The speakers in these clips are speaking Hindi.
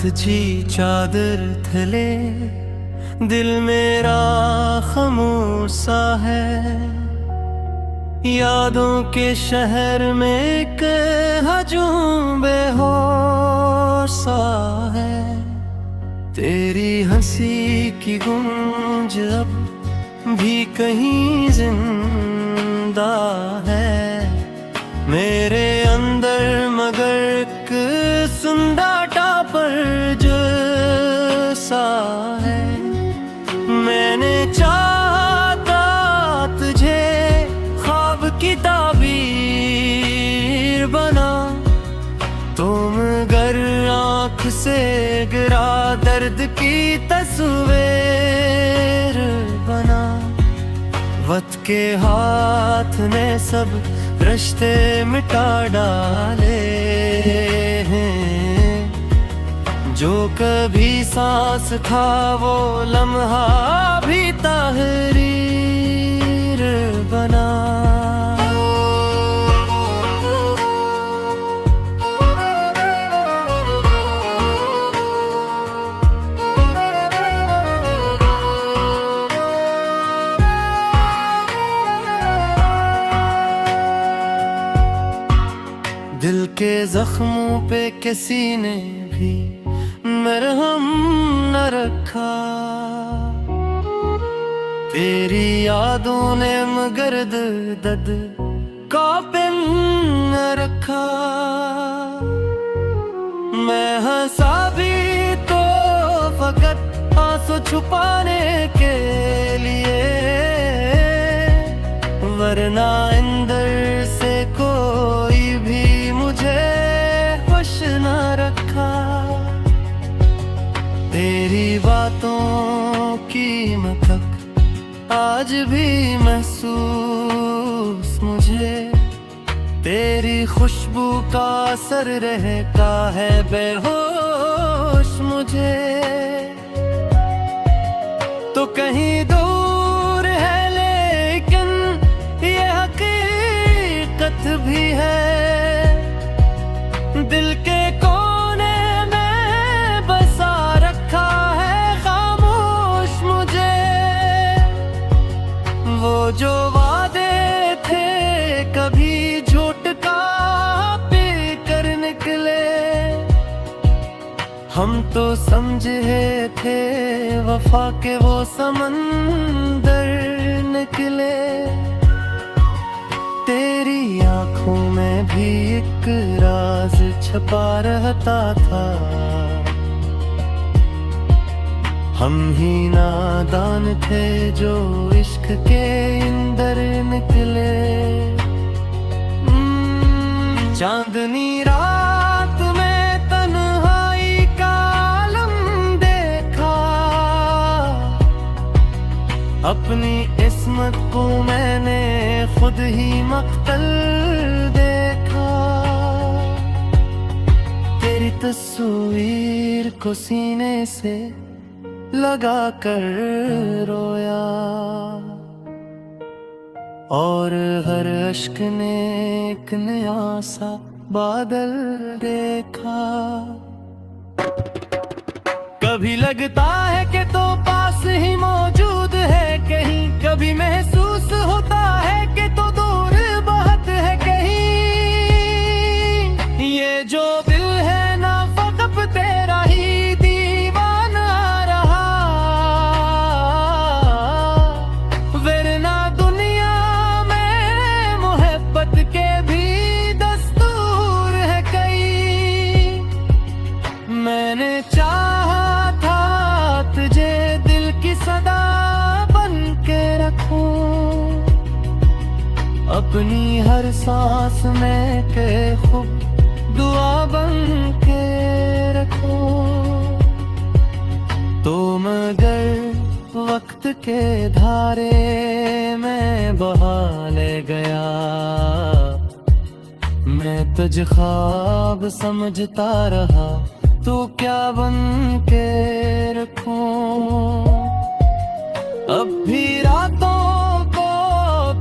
जी चादर थले दिल मेरा खामोसा है। यादों के शहर में एक हजूम बेहोसा है। तेरी हंसी की गूंज अब भी कहीं जिंदा है मेरे अंदर, मगर एक सुंदरता पर जैसा है। मैंने चाहा तुझे ख्वाब की ताबीर बना, तुम गर आँख से गिरा दर्द की तस्वीर बना। वक्त के हाथ ने सब रिश्ते मिटा डाले हैं, जो कभी सांस था वो लम्हा भी तहरीर बना। दिल के जख्मों पे किसी ने भी मरहम न रखा, तेरी यादों ने मगर दर्द का पेन न रखा। मैं हंसा भी तो फकत आंसू छुपाने के लिए, वरना अंदर से कोई भी मुझे खुश न रखा। तेरी बातों की महक आज भी महसूस मुझे, तेरी खुशबू का असर रहता है बेहोश मुझे। तो कहीं दूर है लेकिन ये हकीकत भी है, दिल के कोने में बसा रखा है खामोश मुझे। वो जो वादे थे कभी झूठ का पी कर निकले, हम तो समझे थे वफा के वो समंदर निकले। तेरी आंखों में भी एक राज छपा रहता था, हम ही नादान थे जो इश्क के अंदर निकले। चांदनी रात में तन्हाई का आलम देखा, अपनी इस्मत को मैंने खुद ही मक्तल देखा। तेरी तस्वीर को सीने से लगा कर रोया, और हर अश्क ने एक नया सा बादल देखा। कभी लगता है कि तो पास ही मौजूद है कहीं, कभी महसूस होता है कि तो दूर बहुत है कहीं। ये जो दिल है ना फकत तेरा ही दीवाना रहा, वरना दुनिया में मोहब्बत के भी दस्तूर है कई। मैंने चाहा था तुझे दिल की सदा बन के रखूं, अपनी हर सांस में के खूब दुआ बन के रखूं। तो मगर वक्त के धारे में बहा ले गया, मैं तुझ ख्वाब समझता रहा, तू क्या बन के रखूं। अब भी रातों को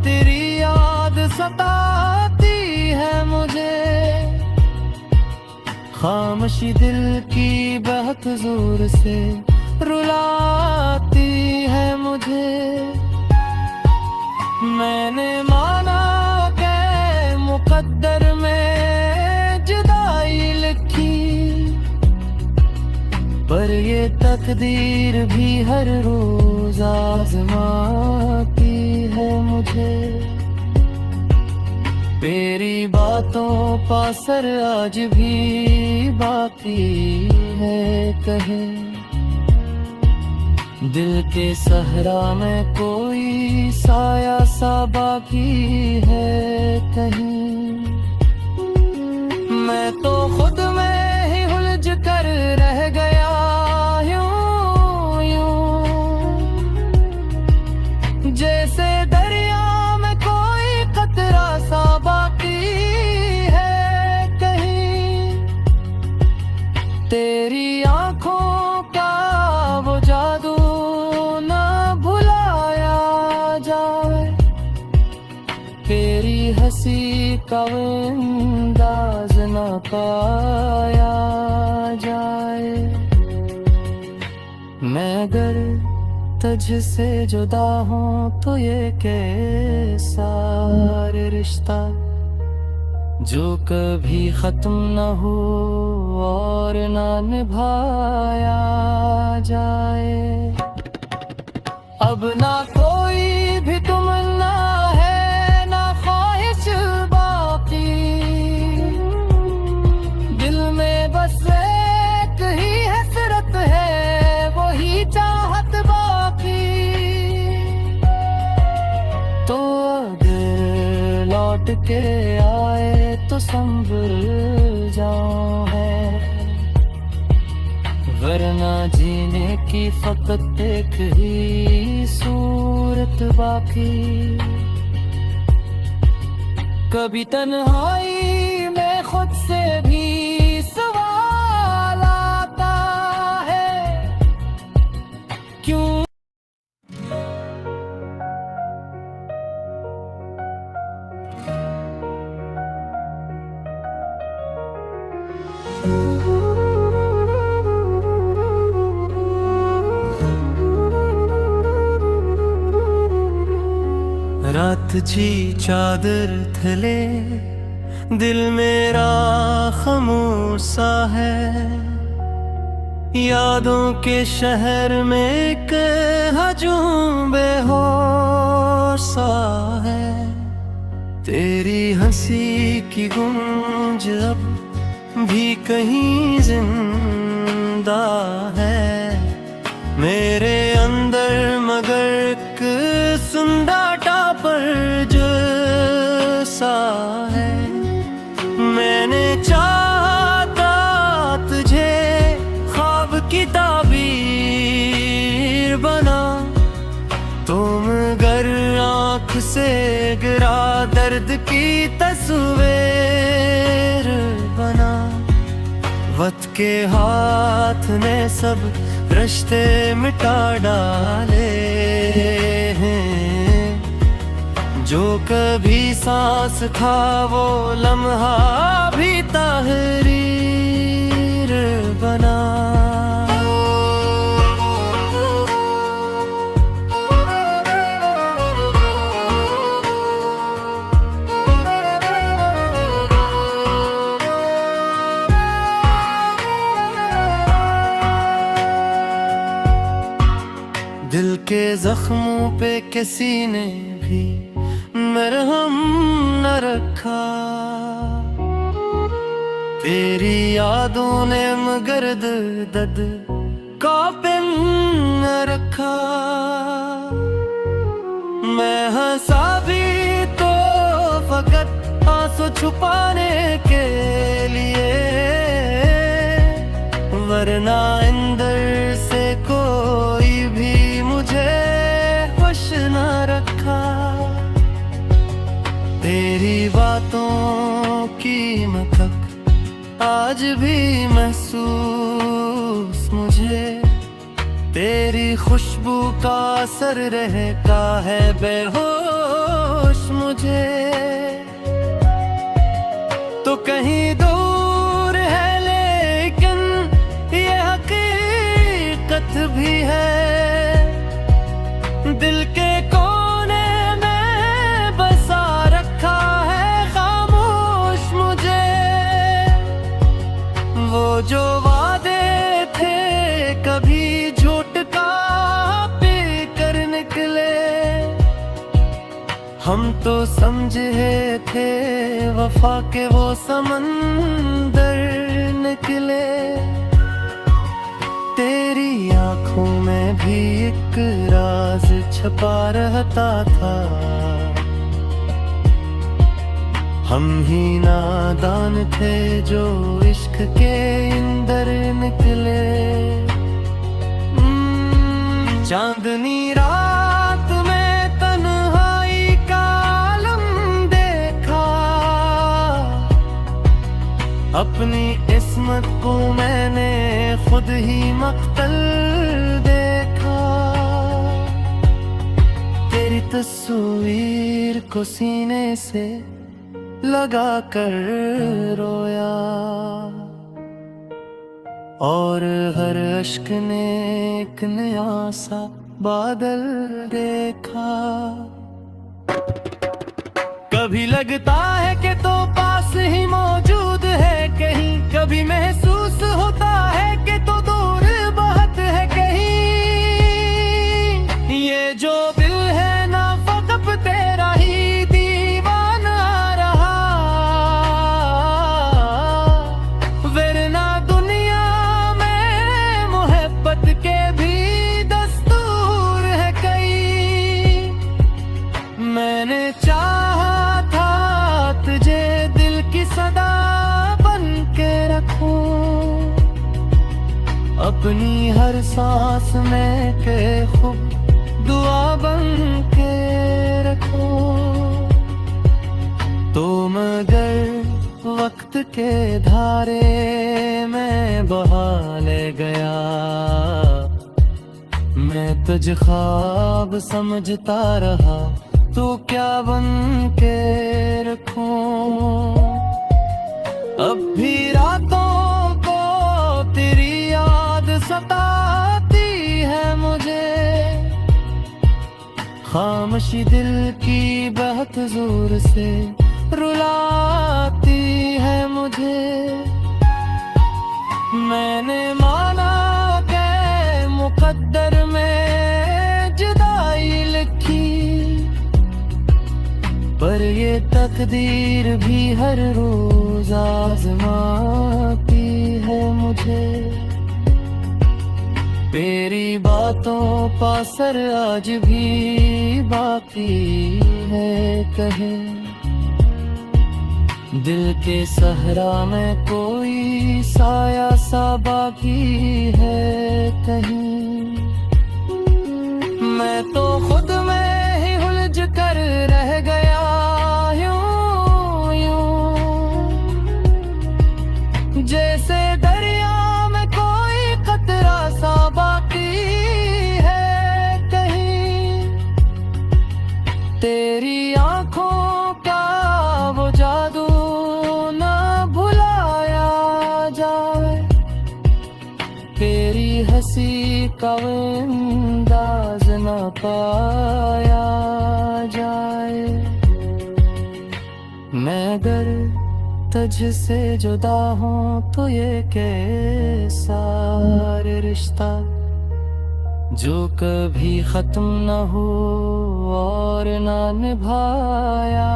तेरी याद सताती है मुझे, खामोशी दिल की बहुत जोर से रुलाती है मुझे। मैंने माना के मुकद्दर में जुदाई लिखी, पर ये तकदीर भी हर रोज आजमाती है मुझे। तेरी बातों का असर आज भी बाकी है कहे, दिल के सहरा में कोई साया सा बाकी है कहीं। मैं तो खुद में ही उलझ कर रह गया यूं यूं, जैसे दरिया में कोई कतरा सा बाकी है कहीं। तेरी आंखों का वो जादू हंसी का अंदाज न पाया जाए। मैं अगर तुझसे जुदा हूँ तो ये कैसा रिश्ता जो कभी खत्म न हो और न निभाया जाए। अब ना कोई भी तमन्ना है ना ख्वाहिश बाकी, दिल में बस एक ही हसरत है वही चाहत बाकी। तो अगर लौट के आए तो संभल जाऊं है, वरना जीने की फकत एक ही सूरत बाकी। कभी तन्हाई में खुद से भी सवाल आता है, क्यों रात जी चादर थले दिल मेरा खामोसा है, यादों के शहर में एक हजूम बेहोसा है। तेरी हंसी की गूंज अब भी कहीं जिंदा है मेरे अंदर, मगर एक सुंदरता पर जैसा है। मैंने चाहता तुझे ख्वाब की ताबीर बना, तुम गर आँख से गिरा दर्द की तस्वीर बना। वक्त के हाथ ने सब रिश्ते मिटा डाले हैं, जो कभी सांस था वो लम्हा भी तहरीर बना। दिल के जख्मों पे किसी ने भी मरहम न रखा, तेरी यादों ने मगर दर्द का पेन न रखा। मैं हंसा भी तो फकत आंसू छुपाने के लिए, वरना अंदर से कोई भी मुझे खुश न रखा। तेरी बातों की महक आज भी महसूस मुझे, तेरी खुशबू का असर रहता है बेहोश मुझे। तो कहीं दूर है ले भी है। दिल के कोने में बसा रखा है खामोश मुझे। वो जो वादे थे कभी झूठ का पी कर निकले। हम तो समझे थे वफा के वो समंदर निकले। तेरी आंखों में भी एक राज छपा रहता था। हम ही नादान थे जो इश्क के अंदर निकले। चांदनी रात में तन्हाई का आलम देखा। अपनी इस्मत को मैंने खुद ही मक्तल देखा। तेरी तस्वीर को सीने से लगा कर रोया। और हर अश्क ने एक नया सा बादल देखा। कभी लगता है कि तो पास ही मौजूद है कहीं। कभी महसूस होता है कि तो दूर बहुत है कहीं। ये जो दिल है ना फकत तेरा ही दीवाना रहा। वरना दुनिया में मोहब्बत के भी दस्तूर है कई। मैंने चाहा था तुझे दिल की सदा बन के रखूं। अपनी हर सांस में के खूब दुआ बन के रखूं। तो मगर वक्त के धारे में बहा ले गया। मैं तुझ ख्वाब समझता रहा। तो क्या बन के रखूं। अब भी रातों को तेरी याद सताती है मुझे। खामोशी दिल की बहुत जोर से रुलाती है मुझे। मैंने माना के मुकद्दर में जुदाई लिखी। पर ये तकदीर भी हर रोज आजमाती है मुझे। तेरी बातों का असर आज भी बाकी है कहीं। दिल के सहरा में कोई साया सा बाकी है कहीं। मैं तो खुद में ही उलझ कर रह गया यूं यूं। जैसे दरिया में कोई कतरा सा बाकी है कहीं। तेरी आंखों का वो जादू ना भुलाया जाए। तेरी हंसी का अंदाज ना पाया जाए। मैं अगर तुझ से जुदा हूँ तो ये कैसा रिश्ता जो कभी खत्म न हो और ना निभाया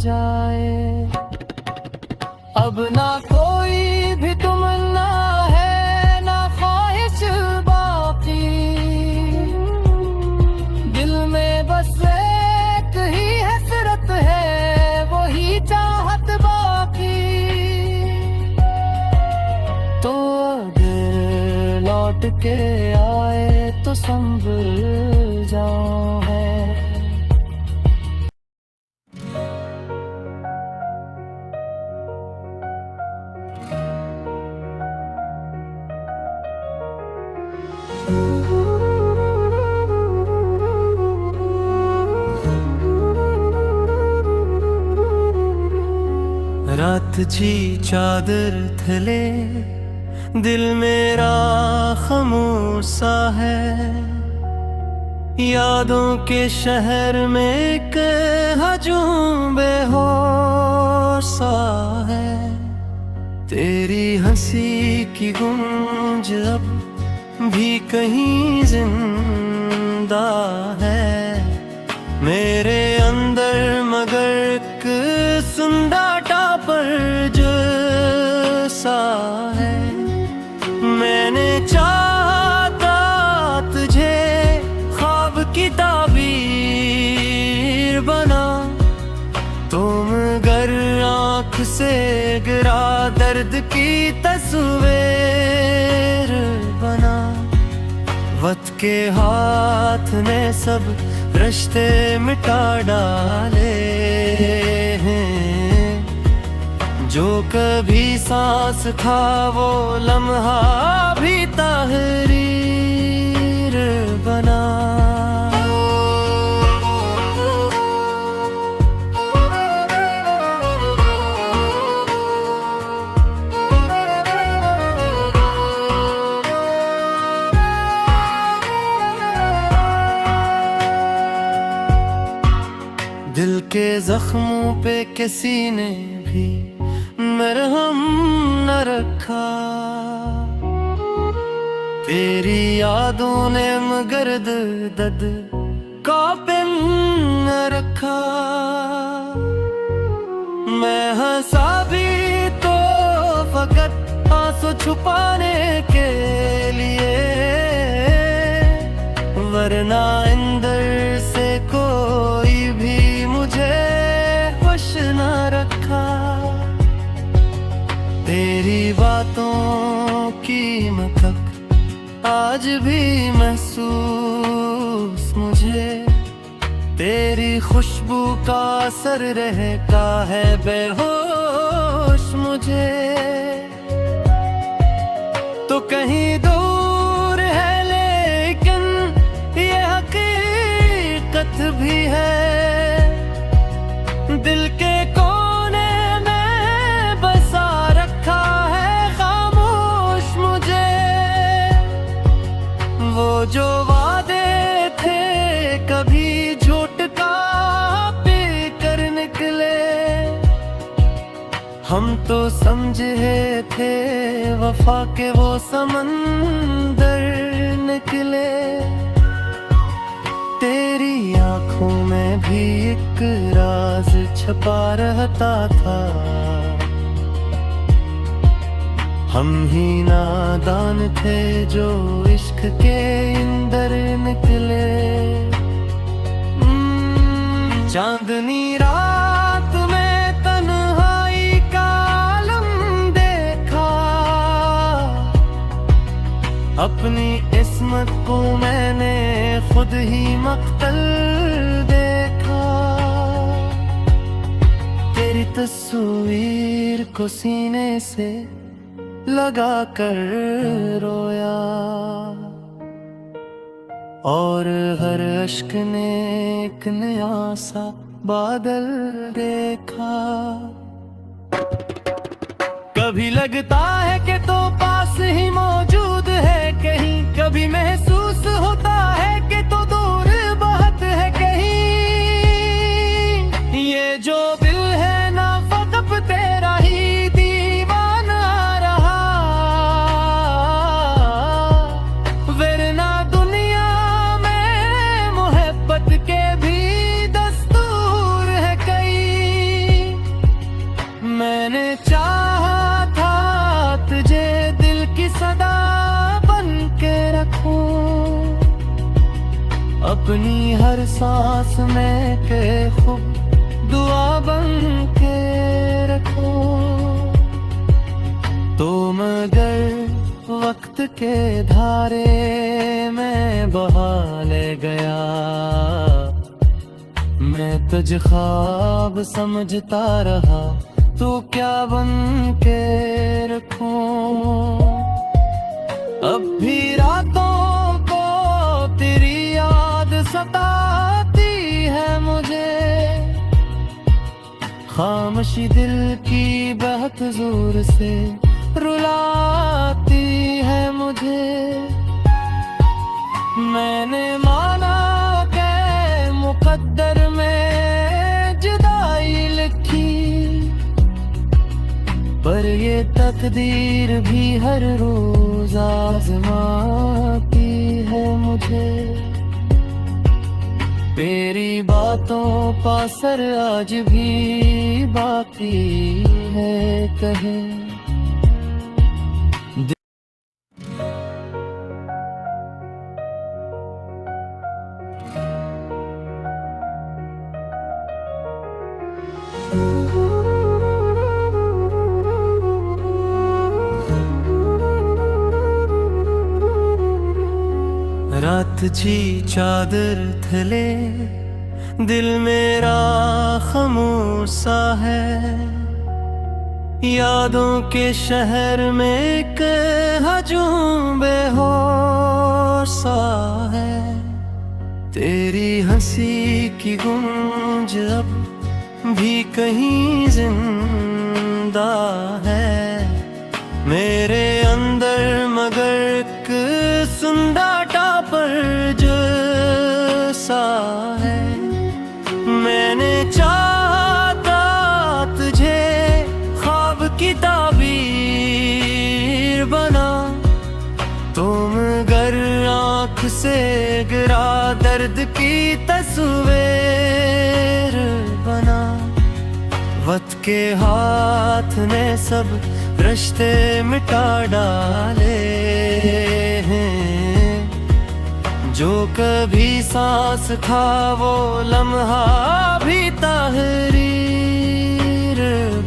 जाए। अब ना कोई भी तमन्ना है ना ख्वाहिश बाकी। दिल में बस एक ही हसरत है वही चाहत बाकी। तो अगर लौट के आए तो संभल जाऊं है। रात जी चादर थले दिल मेरा खामोश सा है, यादों के शहर में एक हजूम बेहोश सा है। तेरी हंसी की गूंज अब भी कहीं जिंदा है मेरे अंदर, मगर एक सुन्नाटा पर जो सा है। मैंने चाहा तुझे ख्वाब की ताबीर बना, तुम गर आँख से गिरा दर्द की तस्वीर बना। वक्त के हाथ ने सब रिश्ते मिटा डाले हैं, जो कभी सांस था वो लम्हा भी तहरीर बना। दिल के जख्मों पे किसी ने भी मरहम न रखा, तेरी यादों ने मगर्द दर्द का पेन न रखा। मैं हंसा भी तो फकत आंसू छुपाने के लिए, वरना अंदर से कोई भी मुझे खुश न रखा। तेरी बातों की महक आज भी महसूस मुझे, तेरी खुशबू का असर रहता है बेहोश मुझे। तो कहीं दूर है लेकिन ये हकीकत भी है, दिल के कोने में बसा रखा है खामोश मुझे। वो जो वादे थे कभी झूठ का पी कर निकले, हम तो समझे थे वफा के वो समंदर निकले। तेरी आंखों में भी एक राज छपा रहता था, हम ही नादान थे जो इश्क के अंदर निकले। चांदनी रात में तन्हाई का आलम देखा, अपनी इस्मत को मैंने खुद ही मक्तल देखा। तेरी तस्वीर को सीने से लगा कर रोया, और हर अश्क ने एक नया सा बादल देखा। कभी लगता है कि तो पास ही मौजूद है कहीं, कभी महसूस होता है कि तो दूर बहुत है कहीं। ये जो दिल है ना फकत तेरा ही दीवाना रहा, वरना दुनिया में मोहब्बत के भी दस्तूर है कई। मैंने चाहा था तुझे दिल की सदा बन के रखूं, अपनी हर सांस में के खूब दुआ बन के रखूं। तो मगर वक्त के धारे में बहा ले गया, मैं तुझ ख्वाब समझता रहा, तू क्या बन के रखूं। अब भी रातों को तेरी याद सताती है मुझे, खामोशी दिल की बहुत जोर से रुलाती है मुझे। मैंने माना के मुकद्दर में जुदाई लिखी, पर ये तकदीर भी हर रोज आजमाती है मुझे। तेरी बातों का असर आज भी बाकी है कहीं। रात जी चादर थले, दिल मेरा खामोश सा है। यादों के शहर में एक हजूम बेहोश सा है। तेरी हंसी की गूंज अब भी कहीं जिंदा है मेरे अंदर, मगर एक सुंदरता पर जैसा है। मैंने चाहा तुझे ख्वाब की ताबीर बना, तुम गर आँख से गिरा दर्द की तस्वीर बना। वक्त के हाथ ने सब रिश्ते मिटा डाले हैं, जो कभी सांस था वो लम्हा भी तहरीर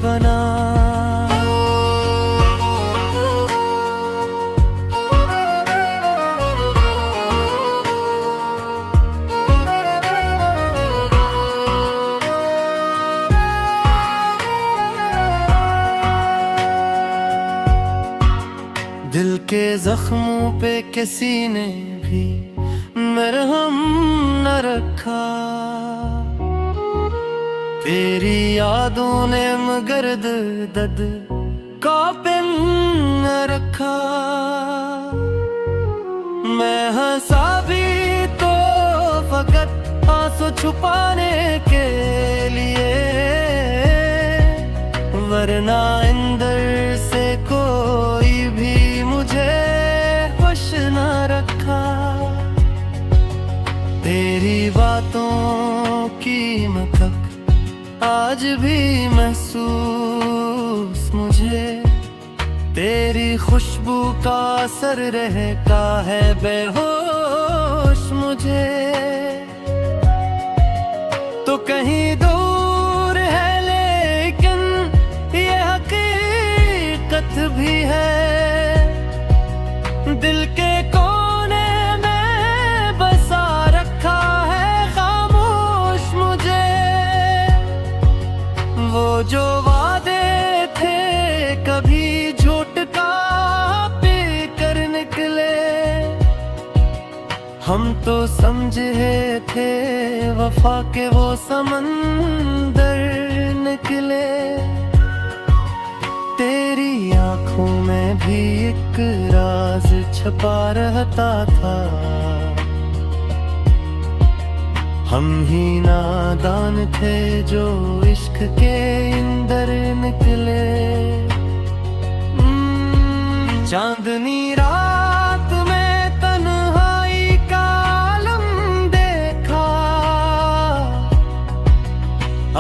बना। दिल के जख्मों पे किसी ने भी मरहम न रखा, तेरी यादों ने मगर दर्द का पेन न रखा। मैं हंसा भी तो फकत आंसू छुपाने के लिए, वरना अंदर से कोई भी मुझे खुश न रखा। तेरी बातों की महक आज भी महसूस मुझे, तेरी खुशबू का असर रहता है बेहोश मुझे। तो कहीं दूर है लेकिन ये हकीकत भी है, दिल के कोने में बसा रखा है खामोश मुझे। वो जो वादे थे कभी झूठ का पी कर निकले, हम तो समझे थे वफा के वो समंदर निकले। तेरी आंखों में भी एक राज छपा रहता था, हम ही नादान थे जो इश्क के अंदर निकले। चांदनी रात में तन्हाई का आलम देखा,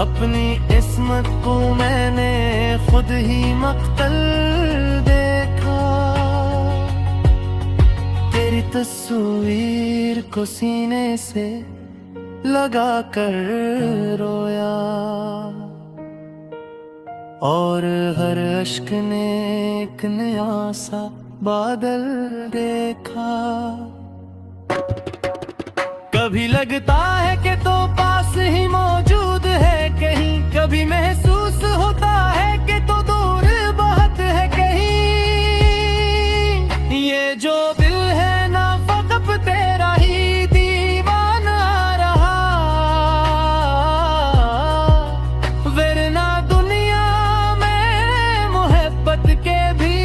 अपनी इस्मत को मैंने खुद ही मक्तल देखा। तेरी तस्वीर को सीने से लगा कर रोया, और हर अश्क ने एक नया सा बादल देखा। कभी लगता है कि तो पास ही मौजूद है कहीं, कभी महसूस होता है कि तो दूर बहुत है कहीं। ये जो दिल है ना फकत तेरा ही दीवाना रहा, वरना दुनिया में मोहब्बत के भी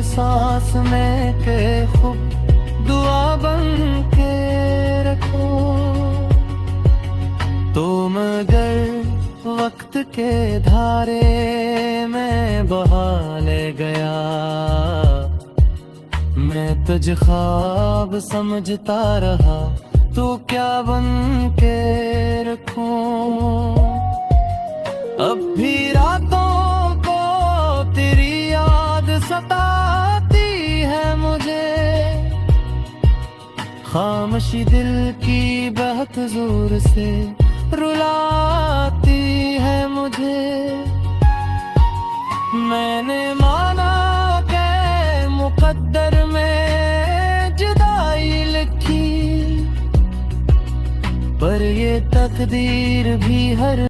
सांस में के खूब दुआ बन के रखो। तुम अगर वक्त के धारे में बहा ले गया, मैं तुझ ख्वाब समझता रहा, तू क्या बन के रखूं। अब भी रातों को तेरी याद सताती है मुझे, खामोशी दिल की बहुत जोर से रुलाती है मुझे। मैंने माना के मुकद्दर में जुदाई लिखी, पर ये तकदीर भी हर